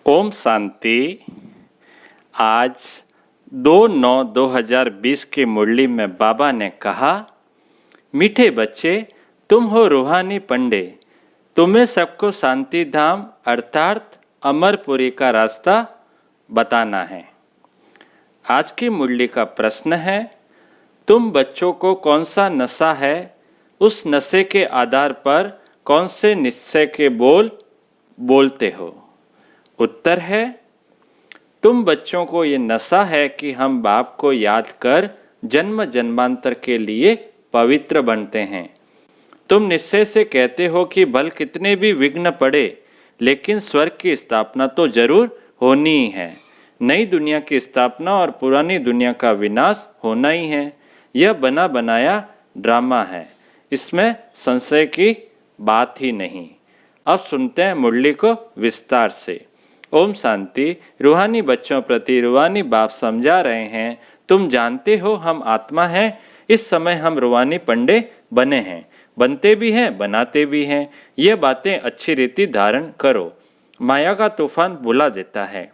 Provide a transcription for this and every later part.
ओम शांति। आज 2/9/2020 की मुरली में बाबा ने कहा, मीठे बच्चे, तुम हो रूहानी पंडे, तुम्हें सबको शांति धाम अर्थात अमरपुरी का रास्ता बताना है। आज की मुरली का प्रश्न है, तुम बच्चों को कौन सा नशा है, उस नशे के आधार पर कौन से निश्चय के बोल बोलते हो। उत्तर है, तुम बच्चों को ये नशा है कि हम बाप को याद कर जन्म जन्मांतर के लिए पवित्र बनते हैं। तुम निश्चय से कहते हो कि भल कितने भी विघ्न पड़े, लेकिन स्वर्ग की स्थापना तो जरूर होनी ही है। नई दुनिया की स्थापना और पुरानी दुनिया का विनाश होना ही है। यह बना बनाया ड्रामा है, इसमें संशय की बात ही नहीं। अब सुनते हैं मुरली को विस्तार से। ओम शांति। रूहानी बच्चों प्रति रूहानी बाप समझा रहे हैं, तुम जानते हो हम आत्मा हैं। इस समय हम रूहानी पंडे बने हैं, बनते भी हैं, बनाते भी हैं। ये बातें अच्छी रीति धारण करो। माया का तूफान बुला देता है।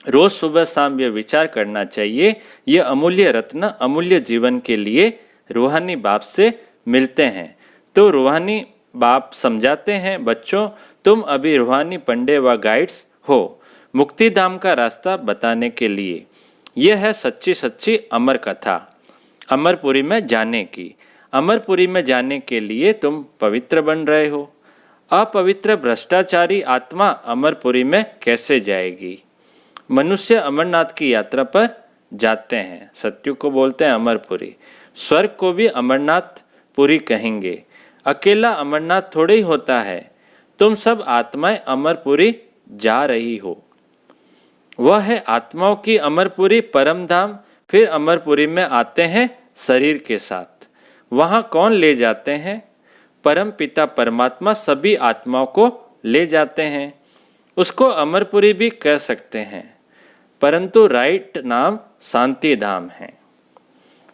रोज सुबह शाम ये विचार करना चाहिए, ये अमूल्य रत्न अमूल्य जीवन के लिए रूहानी बाप से मिलते हैं। तो रूहानी बाप समझाते हैं, बच्चों तुम अभी रूहानी पंडे व गाइड्स हो, मुक्ति धाम का रास्ता बताने के लिए। यह है सच्ची सच्ची अमर कथा, अमरपुरी में जाने की। अमरपुरी में जाने के लिए तुम पवित्र बन रहे हो। अपवित्र भ्रष्टाचारी आत्मा अमरपुरी में कैसे जाएगी। मनुष्य अमरनाथ की यात्रा पर जाते हैं, सत्यु को बोलते हैं अमरपुरी। स्वर्ग को भी अमरनाथ पुरी कहेंगे। अकेला अमरनाथ थोड़े ही होता है। तुम सब आत्माएं अमरपुरी जा रही हो। वह है आत्माओं की अमरपुरी परम धाम। फिर अमरपुरी में आते हैं शरीर के साथ। वहाँ कौन ले जाते हैं? परम पिता परमात्मा सभी आत्माओं को ले जाते हैं। उसको अमरपुरी भी कह सकते हैं, परंतु राइट नाम शांति धाम है।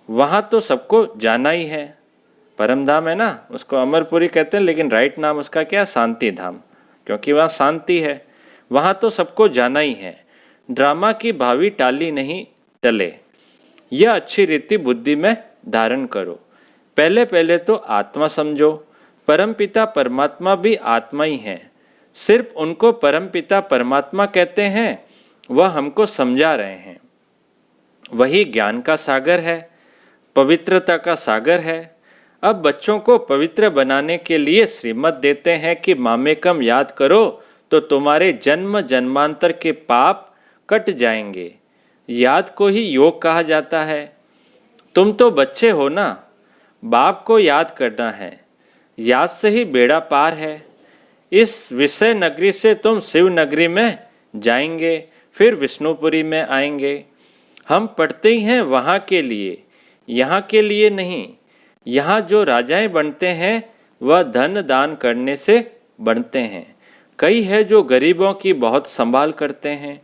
वहाँ तो सबको जाना ही है। परम धाम है ना, उसको अमरपुरी कहते हैं, लेकिन राइट नाम उसका क्या? शांति धाम, क्योंकि वहाँ शांति है। वहाँ तो सबको जाना ही है। ड्रामा की भावी टाली नहीं टले। यह अच्छी रीति बुद्धि में धारण करो। पहले पहले तो आत्मा समझो। परमपिता परमात्मा भी आत्मा ही है। सिर्फ उनको परमपिता परमात्मा कहते हैं, वह हमको समझा रहे हैं। वही ज्ञान का सागर है, पवित्रता का सागर है। अब बच्चों को पवित्र बनाने के लिए श्रीमत देते हैं कि मामेकम याद करो तो तुम्हारे जन्म जन्मांतर के पाप कट जाएंगे। याद को ही योग कहा जाता है। तुम तो बच्चे हो ना, बाप को याद करना है। याद से ही बेड़ा पार है। इस विषय नगरी से तुम शिव नगरी में जाएंगे, फिर विष्णुपुरी में आएंगे। हम पढ़ते ही हैं वहाँ के लिए, यहाँ के लिए नहीं। यहाँ जो राजाएं बनते हैं वह धन दान करने से बनते हैं। कई है जो गरीबों की बहुत संभाल करते हैं।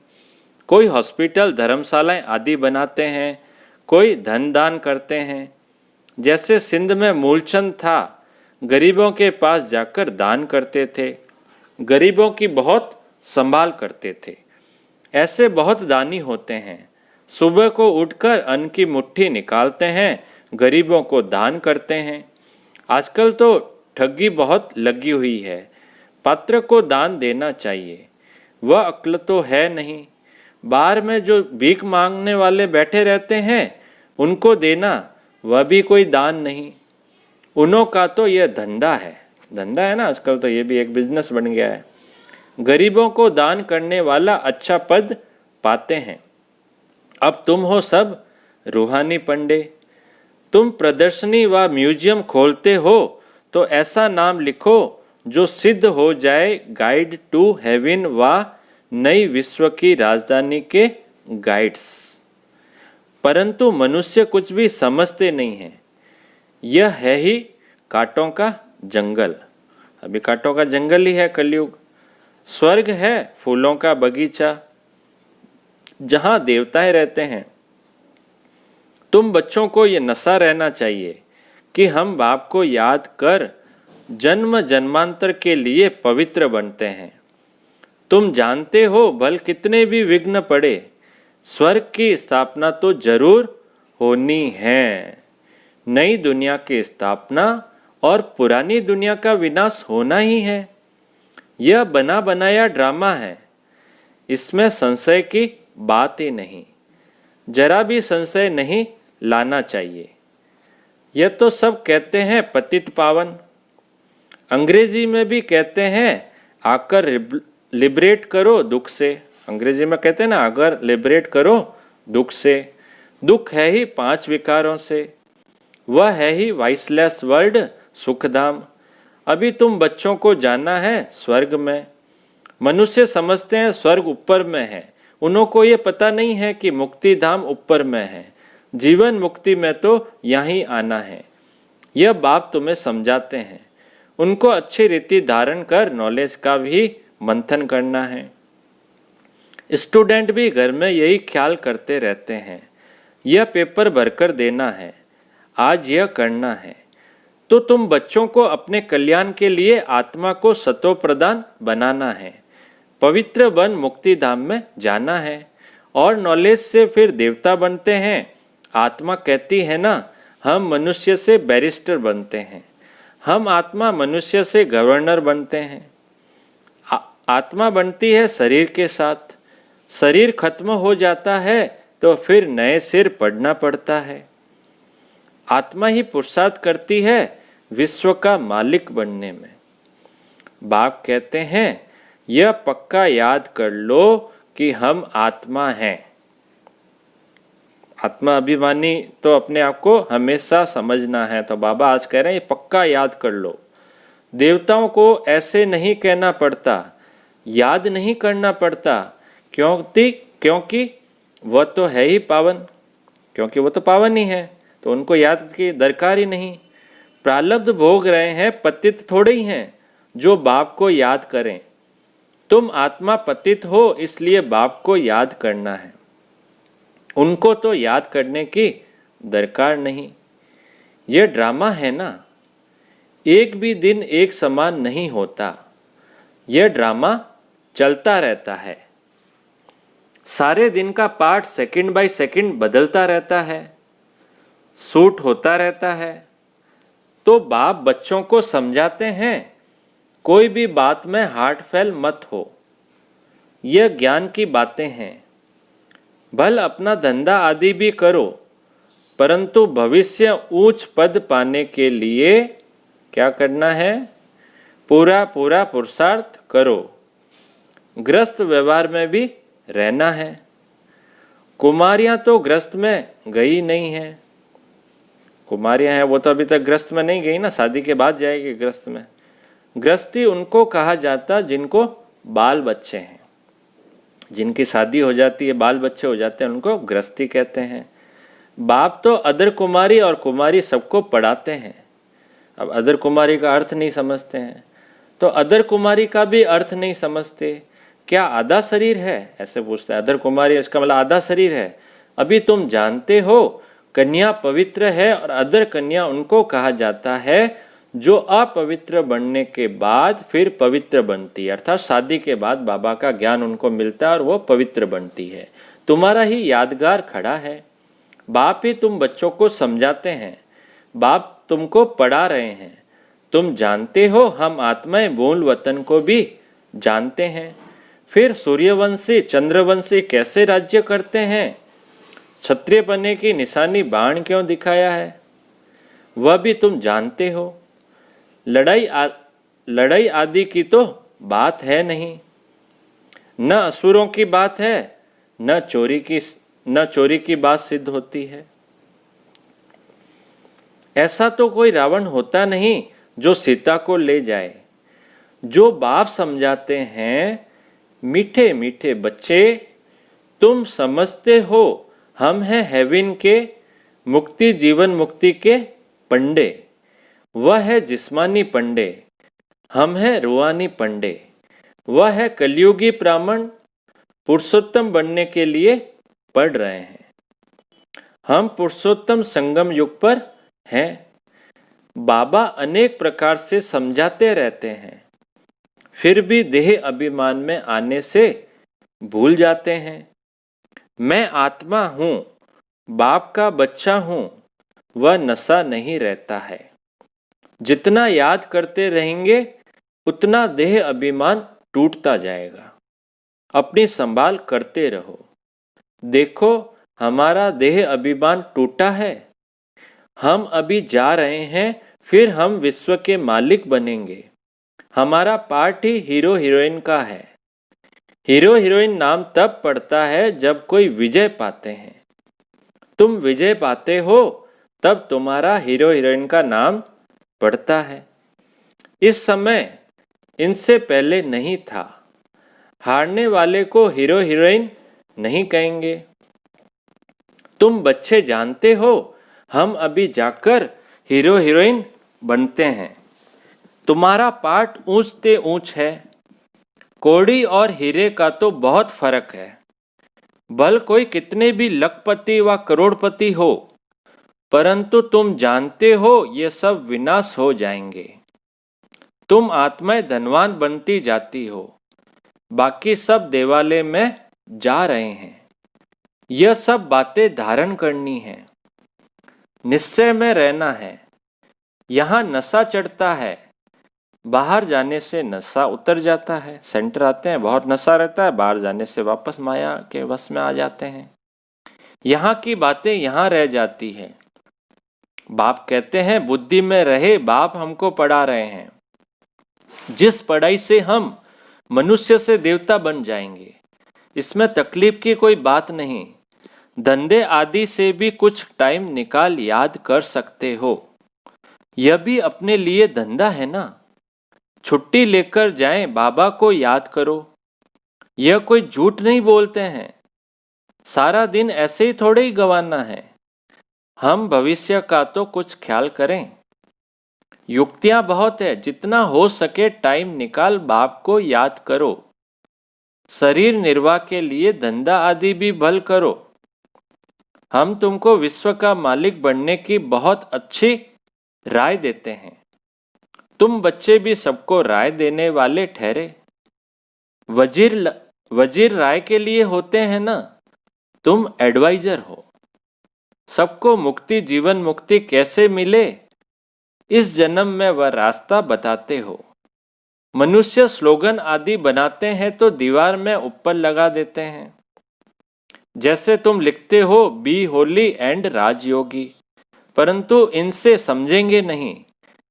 कोई हॉस्पिटल धर्मशालाएं आदि बनाते हैं, कोई धन दान करते हैं। जैसे सिंध में मूलचंद था, गरीबों के पास जाकर दान करते थे, गरीबों की बहुत संभाल करते थे। ऐसे बहुत दानी होते हैं। सुबह को उठकर अन्न की मुट्ठी निकालते हैं, गरीबों को दान करते हैं। आजकल तो ठगी बहुत लगी हुई है। पात्र को दान देना चाहिए। वह अक्ल तो है नहीं। बाहर में जो भीख मांगने वाले बैठे रहते हैं उनको देना, वह भी कोई दान नहीं। उन्हों का तो यह धंधा है। धंधा है ना, आजकल तो ये भी एक बिजनेस बन गया है। गरीबों को दान करने वाला अच्छा पद पाते हैं। अब तुम हो सब रूहानी पंडे। तुम प्रदर्शनी व म्यूजियम खोलते हो तो ऐसा नाम लिखो जो सिद्ध हो जाए गाइड टू हेवन व नई विश्व की राजधानी के गाइड्स। परंतु मनुष्य कुछ भी समझते नहीं है। यह है ही कांटों का जंगल। अभी कांटों का जंगल ही है कलयुग। स्वर्ग है फूलों का बगीचा, जहाँ देवताएं रहते हैं। तुम बच्चों को ये नशा रहना चाहिए कि हम बाप को याद कर जन्म जन्मांतर के लिए पवित्र बनते हैं। तुम जानते हो भल कितने भी विघ्न पड़े, स्वर्ग की स्थापना तो जरूर होनी है। नई दुनिया की स्थापना और पुरानी दुनिया का विनाश होना ही है। यह बना बनाया ड्रामा है, इसमें संशय की बात ही नहीं। जरा भी संशय नहीं लाना चाहिए। यह तो सब कहते हैं पतित पावन, अंग्रेजी में भी कहते हैं आकर लिबरेट करो दुख से। अंग्रेजी में कहते हैं ना, अगर लिबरेट करो दुख से। दुख है ही 5 विकारों से, वह है ही वाइसलेस वर्ल्ड सुखधाम। अभी तुम बच्चों को जाना है स्वर्ग में। मनुष्य समझते हैं स्वर्ग ऊपर में है, उन्हों को ये पता नहीं है कि मुक्ति धाम ऊपर में है। जीवन मुक्ति में तो यहीं आना है। यह बाप तुम्हें समझाते हैं। उनको अच्छी रीति धारण कर नॉलेज का भी मंथन करना है। स्टूडेंट भी घर में यही ख्याल करते रहते हैं, यह पेपर भरकर देना है, आज यह करना है। तो तुम बच्चों को अपने कल्याण के लिए आत्मा को सतो प्रदान बनाना है, पवित्र बन मुक्ति धाम में जाना है। और नॉलेज से फिर देवता बनते हैं। आत्मा कहती है ना, हम मनुष्य से बैरिस्टर बनते हैं, हम आत्मा मनुष्य से गवर्नर बनते हैं। आत्मा बनती है शरीर के साथ, शरीर खत्म हो जाता है तो फिर नए सिर पढ़ना पड़ता है। आत्मा ही पुरुषार्थ करती है विश्व का मालिक बनने में। बाप कहते हैं यह पक्का याद कर लो कि हम आत्मा हैं। आत्मा अभिमानी तो अपने आप को हमेशा समझना है। तो बाबा आज कह रहे हैं ये पक्का याद कर लो। देवताओं को ऐसे नहीं कहना पड़ता, याद नहीं करना पड़ता, क्योंकि वह तो है ही पावन, क्योंकि वो तो पावन ही है, तो उनको याद की दरकार ही नहीं। प्रारब्ध भोग रहे हैं, पतित थोड़े ही हैं जो बाप को याद करें। तुम आत्मा पतित हो, इसलिए बाप को याद करना है, उनको तो याद करने की दरकार नहीं। यह ड्रामा है ना, एक भी दिन एक समान नहीं होता। यह ड्रामा चलता रहता है। सारे दिन का पार्ट सेकंड बाय सेकंड बदलता रहता है, शूट होता रहता है। तो बाप बच्चों को समझाते हैं कोई भी बात में हार्ट फेल मत हो। यह ज्ञान की बातें हैं। भल अपना धंधा आदि भी करो, परंतु भविष्य ऊंच पद पाने के लिए क्या करना है? पूरा पूरा पुरुषार्थ करो। ग्रस्त व्यवहार में भी रहना है। कुमारियां तो ग्रस्त में गई नहीं है। कुमारियां हैं वो तो अभी तक ग्रस्त में नहीं गई ना, शादी के बाद जाएगी ग्रस्त में। गृहस्थी उनको कहा जाता जिनको बाल बच्चे हैं, जिनकी शादी हो जाती है, बाल बच्चे हो जाते हैं, उनको गृहस्थी कहते हैं। बाप तो अदर कुमारी और कुमारी सबको पढ़ाते हैं। अब अदर कुमारी का अर्थ नहीं समझते हैं, तो अदर कुमारी का भी अर्थ नहीं समझते। क्या आधा शरीर है, ऐसे पूछते हैं। अदर कुमारी इसका मतलब आधा शरीर है। अभी तुम जानते हो कन्या पवित्र है और अदर कन्या उनको कहा जाता है जो अपवित्र बनने के बाद फिर पवित्र बनती है, अर्थात शादी के बाद बाबा का ज्ञान उनको मिलता है और वो पवित्र बनती है। तुम्हारा ही यादगार खड़ा है। बाप ही तुम बच्चों को समझाते हैं, बाप तुमको पढ़ा रहे हैं। तुम जानते हो हम आत्माएं मूल वतन को भी जानते हैं। फिर सूर्यवंशी चंद्रवंशी कैसे राज्य करते हैं, क्षत्रिय बनने की निशानी बाण क्यों दिखाया है, वह भी तुम जानते हो। लड़ाई आदि की तो बात है नहीं, न असुरों की बात है, न चोरी की बात सिद्ध होती है। ऐसा तो कोई रावण होता नहीं जो सीता को ले जाए। जो बाप समझाते हैं, मीठे मीठे बच्चे तुम समझते हो हम हैं हेवन के मुक्ति जीवन मुक्ति के पंडे। वह है जिस्मानी पंडे, हम हैं रूहानी पंडे। वह है कलयुगी ब्राह्मण, पुरुषोत्तम बनने के लिए पढ़ रहे हैं। हम पुरुषोत्तम संगम युग पर हैं। बाबा अनेक प्रकार से समझाते रहते हैं। फिर भी देह अभिमान में आने से भूल जाते हैं। मैं आत्मा हूँ, बाप का बच्चा हूँ, वह नशा नहीं रहता है। जितना याद करते रहेंगे उतना देह अभिमान टूटता जाएगा। अपनी संभाल करते रहो। देखो, हमारा देह अभिमान टूटा है। हम अभी जा रहे हैं, फिर हम विश्व के मालिक बनेंगे। हमारा पार्ट ही हीरो हीरोइन का है। हीरो हीरोइन नाम तब पड़ता है जब कोई विजय पाते हैं। तुम विजय पाते हो तब तुम्हारा हीरो हीरोइन का नाम पड़ता है। इस समय इनसे पहले नहीं था। हारने वाले को हीरो हीरोइन नहीं कहेंगे। तुम बच्चे जानते हो, हम अभी जाकर हीरो हीरोइन बनते हैं। तुम्हारा पार्ट ऊंच ते ऊंच है। कौड़ी और हीरे का तो बहुत फर्क है। भल कोई कितने भी लखपति व करोड़पति हो, परंतु तुम जानते हो ये सब विनाश हो जाएंगे। तुम आत्माएं धनवान बनती जाती हो, बाकी सब देवालय में जा रहे हैं। यह सब बातें धारण करनी है, निश्चय में रहना है। यहाँ नशा चढ़ता है, बाहर जाने से नशा उतर जाता है। सेंटर आते हैं, बहुत नशा रहता है, बाहर जाने से वापस माया के वश में आ जाते हैं। यहाँ की बातें यहाँ रह जाती है। बाप कहते हैं बुद्धि में रहे, बाप हमको पढ़ा रहे हैं। जिस पढ़ाई से हम मनुष्य से देवता बन जाएंगे, इसमें तकलीफ की कोई बात नहीं। धंधे आदि से भी कुछ टाइम निकाल याद कर सकते हो। यह भी अपने लिए धंधा है ना। छुट्टी लेकर जाएं, बाबा को याद करो। यह कोई झूठ नहीं बोलते हैं। सारा दिन ऐसे ही थोड़े ही गंवाना है। हम भविष्य का तो कुछ ख्याल करें। युक्तियां बहुत है, जितना हो सके टाइम निकाल बाप को याद करो। शरीर निर्वाह के लिए धंधा आदि भी भल करो। हम तुमको विश्व का मालिक बनने की बहुत अच्छी राय देते हैं। तुम बच्चे भी सबको राय देने वाले ठहरे। वजीर राय के लिए होते हैं ना, तुम एडवाइजर हो। सबको मुक्ति, जीवन मुक्ति कैसे मिले, इस जन्म में वह रास्ता बताते हो। मनुष्य स्लोगन आदि बनाते हैं तो दीवार में ऊपर लगा देते हैं। जैसे तुम लिखते हो बी होली एंड राजयोगी, परंतु इनसे समझेंगे नहीं।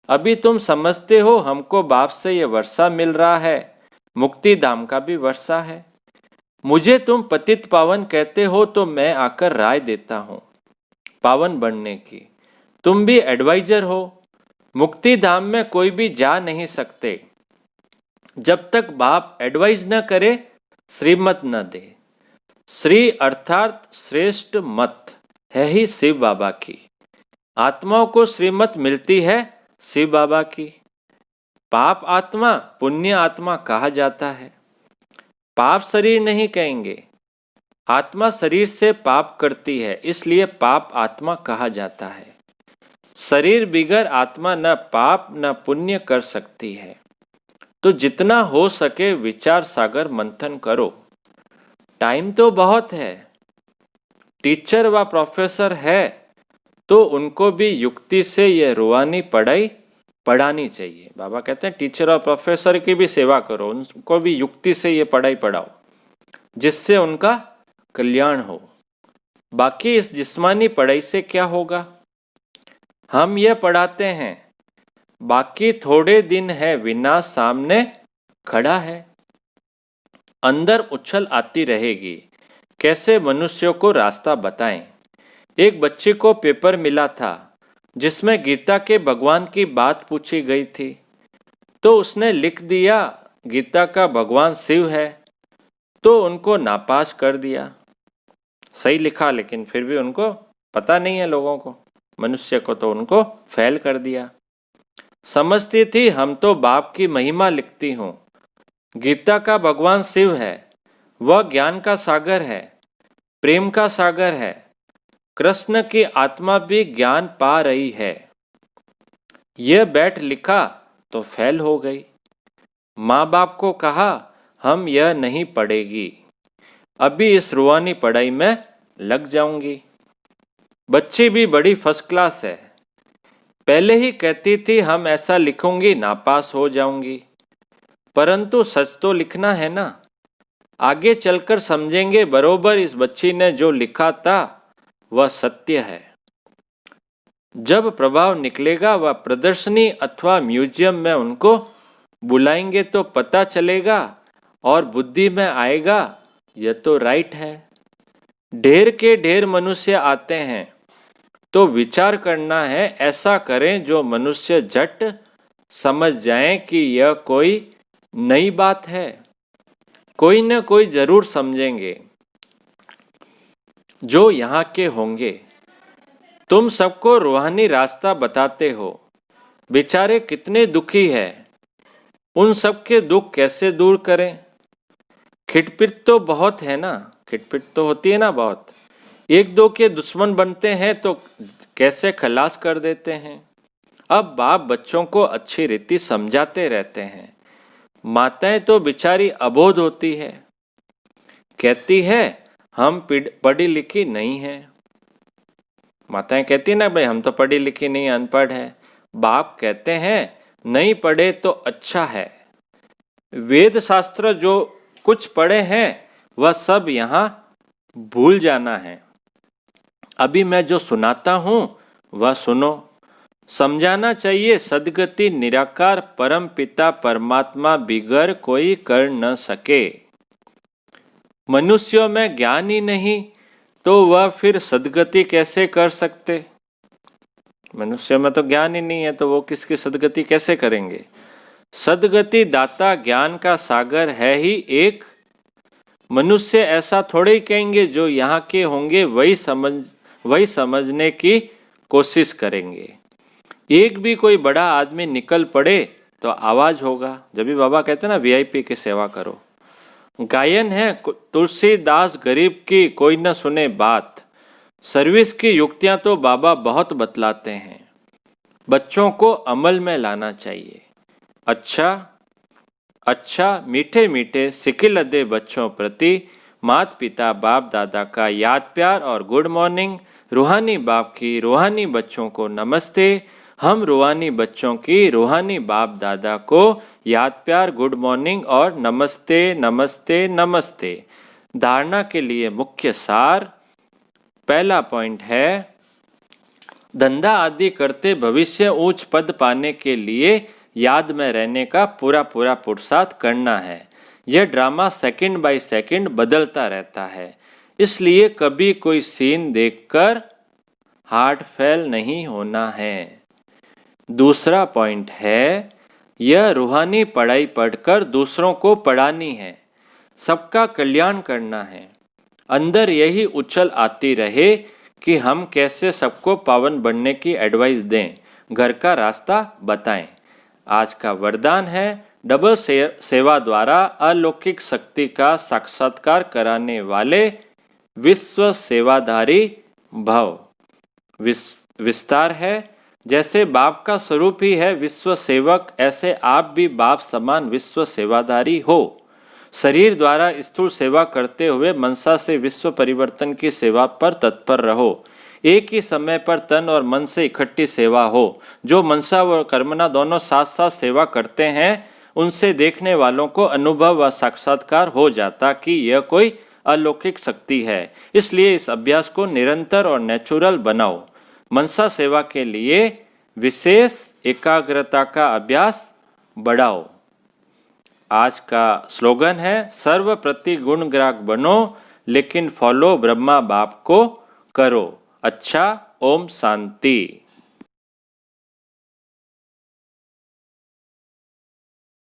अभी तुम समझते हो हमको बाप से ये वर्षा मिल रहा है, मुक्ति धाम का भी वर्षा है। मुझे तुम पतित पावन कहते हो तो मैं आकर राय देता हूँ पावन बनने की। तुम भी एडवाइजर हो। मुक्ति धाम में कोई भी जा नहीं सकते जब तक बाप एडवाइज न करे, श्रीमत न दे। श्री अर्थात श्रेष्ठ मत है ही शिव बाबा की। आत्माओं को श्रीमत मिलती है शिव बाबा की। पाप आत्मा पुण्य आत्मा कहा जाता है। पाप शरीर नहीं कहेंगे। आत्मा शरीर से पाप करती है, इसलिए पाप आत्मा कहा जाता है। शरीर बिगर आत्मा न पाप न पुण्य कर सकती है। तो जितना हो सके विचार सागर मंथन करो। टाइम तो बहुत है। टीचर व प्रोफेसर है तो उनको भी युक्ति से यह रूहानी पढ़ाई पढ़ानी चाहिए। बाबा कहते हैं टीचर और प्रोफेसर की भी सेवा करो, उनको भी युक्ति से ये पढ़ाई पढ़ाओ जिससे उनका कल्याण हो। बाकी इस जिस्मानी पढ़ाई से क्या होगा? हम ये पढ़ाते हैं, बाकी थोड़े दिन है, विनाश सामने खड़ा है। अंदर उछल आती रहेगी, कैसे मनुष्यों को रास्ता बताएं। एक बच्चे को पेपर मिला था जिसमें गीता के भगवान की बात पूछी गई थी, तो उसने लिख दिया गीता का भगवान शिव है, तो उनको नापास कर दिया। सही लिखा लेकिन फिर भी उनको पता नहीं है, लोगों को, मनुष्य को तो उनको फेल कर दिया। समझती थी हम तो बाप की महिमा लिखती हूँ। गीता का भगवान शिव है, वह ज्ञान का सागर है, प्रेम का सागर है। कृष्ण की आत्मा भी ज्ञान पा रही है। यह बैठ लिखा तो फेल हो गई। माँ बाप को कहा हम यह नहीं पढ़ेगी, अभी इस रूहानी पढ़ाई में लग जाऊंगी। बच्ची भी बड़ी फर्स्ट क्लास है, पहले ही कहती थी हम ऐसा लिखूंगी नापास हो जाऊंगी, परंतु सच तो लिखना है ना। आगे चलकर समझेंगे बरोबर इस बच्ची ने जो लिखा था वह सत्य है। जब प्रभाव निकलेगा वह प्रदर्शनी अथवा म्यूजियम में उनको बुलाएंगे तो पता चलेगा और बुद्धि में आएगा यह तो राइट है। ढेर के ढेर मनुष्य आते हैं तो विचार करना है ऐसा करें जो मनुष्य झट समझ जाएं कि यह कोई नई बात है। कोई न कोई जरूर समझेंगे जो यहाँ के होंगे। तुम सबको रूहानी रास्ता बताते हो, बेचारे कितने दुखी है, उन सबके दुख कैसे दूर करें। खिटपिट तो बहुत है ना, खिटपिट तो होती है ना बहुत। एक दो के दुश्मन बनते हैं तो कैसे खलास कर देते हैं। अब बाप बच्चों को अच्छी रीति समझाते रहते हैं। माताएं तो बेचारी अबोध होती है, कहती है हम पढ़ी लिखी नहीं है। माताएं कहती ना भाई हम तो पढ़ी लिखी नहीं, अनपढ़ है। बाप कहते हैं नहीं पढ़े तो अच्छा है। वेद शास्त्र जो कुछ पढ़े हैं वह सब यहाँ भूल जाना है। अभी मैं जो सुनाता हूँ वह सुनो। समझाना चाहिए सद्गति निराकार परम पिता परमात्मा बिगर कोई कर न सके। मनुष्यों में ज्ञान ही नहीं तो वह फिर सद्गति कैसे कर सकते। मनुष्य में तो ज्ञान ही नहीं है तो वो किसकी सद्गति कैसे करेंगे। सद्गति दाता ज्ञान का सागर है ही एक। मनुष्य ऐसा थोड़े ही कहेंगे जो यहाँ के होंगे वही समझने की कोशिश करेंगे। एक भी कोई बड़ा आदमी निकल पड़े तो आवाज होगा। जब भी बाबा कहते हैं ना वीआईपी की सेवा करो। गायन है तुलसीदास गरीब की कोई न सुने बात। सर्विस की युक्तियां तो बाबा बहुत बतलाते हैं, बच्चों को अमल में लाना चाहिए। अच्छा मीठे मीठे सिकिलदे बच्चों प्रति माता पिता बाप दादा का याद प्यार और गुड मॉर्निंग। रूहानी बाप की रूहानी बच्चों को नमस्ते। हम रूहानी बच्चों की रूहानी बाप दादा को याद प्यार गुड मॉर्निंग और नमस्ते नमस्ते नमस्ते। धारणा के लिए मुख्य सार। पहला पॉइंट है धंधा आदि करते भविष्य उच्च पद पाने के लिए याद में रहने का पूरा पुरुषार्थ करना है। यह ड्रामा सेकंड बाय सेकंड बदलता रहता है, इसलिए कभी कोई सीन देखकर हार्ट फेल नहीं होना है। दूसरा पॉइंट है यह रूहानी पढ़ाई पढ़कर दूसरों को पढ़ानी है, सबका कल्याण करना है। अंदर यही उछल आती रहे कि हम कैसे सबको पावन बनने की एडवाइस दें, घर का रास्ता बताएं। आज का वरदान है डबल सेवा द्वारा अलौकिक शक्ति का साक्षात्कार कराने वाले विश्व सेवाधारी भव। विस्तार है जैसे बाप का स्वरूप ही है विश्व सेवक, ऐसे आप भी बाप समान विश्व सेवाधारी हो। शरीर द्वारा स्थूल सेवा करते हुए मनसा से विश्व परिवर्तन की सेवा पर तत्पर रहो। एक ही समय पर तन और मन से इकट्ठी सेवा हो। जो मनसा व कर्मना दोनों साथ साथ सेवा करते हैं उनसे देखने वालों को अनुभव व साक्षात्कार हो जाता कि यह कोई अलौकिक शक्ति है। इसलिए इस अभ्यास को निरंतर और नेचुरल बनाओ। मनसा सेवा के लिए विशेष एकाग्रता का अभ्यास बढ़ाओ। आज का स्लोगन है सर्व प्रति गुणग्राहक बनो लेकिन फॉलो ब्रह्मा बाप को करो। अच्छा, ओम शांति।